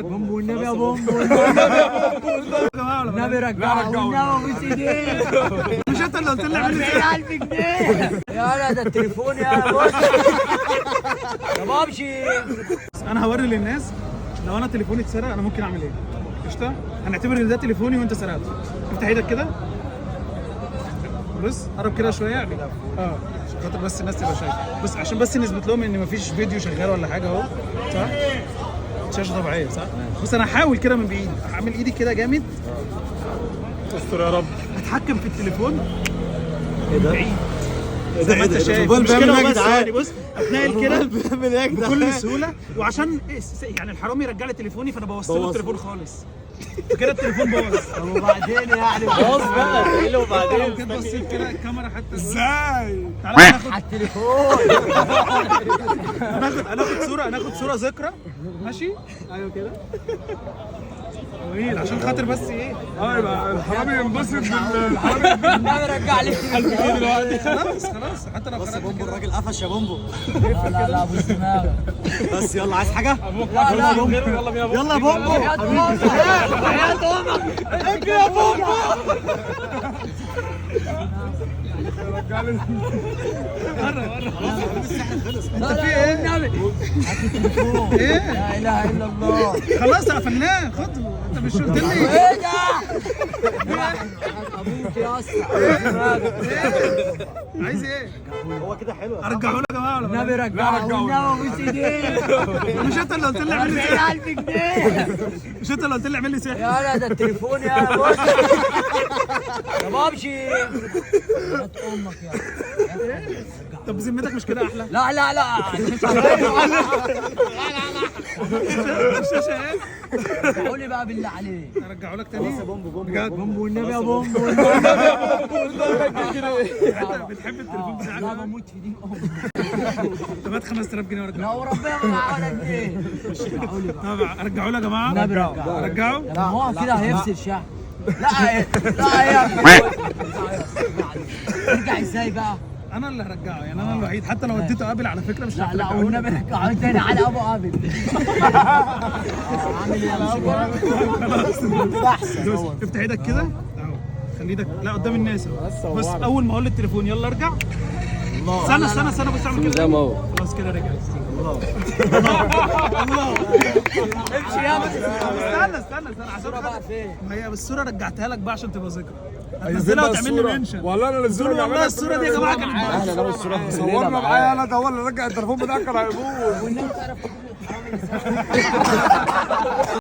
بومبو والنبي يا بومبو النبي رجعه والنبي ابوس ايديك. مش انت اللي قلت لي اعمل ايه؟ 40,000 جنيه يا ده التليفون يا بص يا بابشي. انا هوري للناس لو انا تليفوني اتسرق انا ممكن اعمل ايه. قشطه، هنعتبر ان ده تليفوني وانت سرقته. افتح ايدك كده، بص قرب كده شويه عشان خاطر بس الناس تبقى شايفه، بص عشان بس نثبت لهم ان مفيش فيديو شغال ولا حاجه اهو. صح؟ شاشه طبيعيه صح؟ بص انا هحاول كده من بعيد، هعمل ايدي كده جامد. استر يا رب. هتحكم في التليفون ايه ده؟ بعيد زي ما انت شايف. مش كده بس يعني، بص اتنقل كده بكل سهوله، وعشان يعني الحرامي يرجع لي تليفوني فانا بوظت له التليفون خالص. فكده التليفون باظ. طب وبعدين يعني باظ بقى ايه اللي وبعدين؟ لو كده بصيت كده الكاميرا حتى ازاي؟ تعالى ناخد على التليفون. هناخد صوره ذكرى. ماشي؟ ايوه كده. جميل عشان خاطر بس ايه؟ يبقى الحرامي ينبسط النبي رجع لي التليفون دلوقتي. خلاص حتى لو بص يا خرجت بومبو، كده. الراجل قفش يا بومبو. لا بص دماغك. بس يلا، عايز حاجه؟ لا يلا يا بومبو، يلا يا بومبو. حياة امك حياة امك ابكي يا بومبو. لا لا والنبي هات التليفون. ايه؟ لا اله الا الله. خلاص قفلناه، خده. انت مش قلت لي؟ ايه ده؟ ابوك يا اسطى. عايز ايه؟ هو كده حلو يا ارجعه له يا جماعه ولا النبي رجعه والنبي ابوس ايديك. مش انت اللي قلت لي اعمل لي سحر؟ 40,000 جنيه مش انت اللي قلت لي اعمل لي سحر؟ يا ده التليفون يا بص يا بابشي. هات امك يا. طب بذمتك مش كده احلى؟ لا لا لا الشاشه ايه؟ قول لي بقى بالله عليك. ارجعه لك تاني؟ بومبو بجد؟ بومبو والنبي يا بومبو. بتحب التليفون لا بتاعك؟ بموت في دين امي. طب هات 5000 جنيه لا وارجعه. وربنا ما معاه ولا جنيه. قول لي بقى. طب ارجعه له يا جماعه؟ النبي رجعه. ارجعه؟ لا هو كده هيفصل شهر. لا لا يا ابني. ارجع ازاي بقى؟ انا اللي هرجعه، يعني انا الوحيد، حتى لو اديته قابل على فكره مش لا لا هرجعه. والنبي رجعه تاني على ابو قابل. عامل ايه يا احسن. افتح ايدك كده اهو، خلي ايدك لا قدام الناس اهو. بس اول ما اقول للتليفون يلا ارجع. استنى بس اعمل كده زي ما هو. خلاص كده رجع. الله امشي يا استنى عشان بقى فين؟ ما هي الصوره رجعتها لك بقى عشان تبقى ذكرى. هتنزلها وتعمل لي منشن. والله انا اللي والله الصوره دي يا جماعه كانت احنا صورنا معايا. انا ده هو اللي رجع التليفون بتاعك كان هيبوظ. والنبي تعرف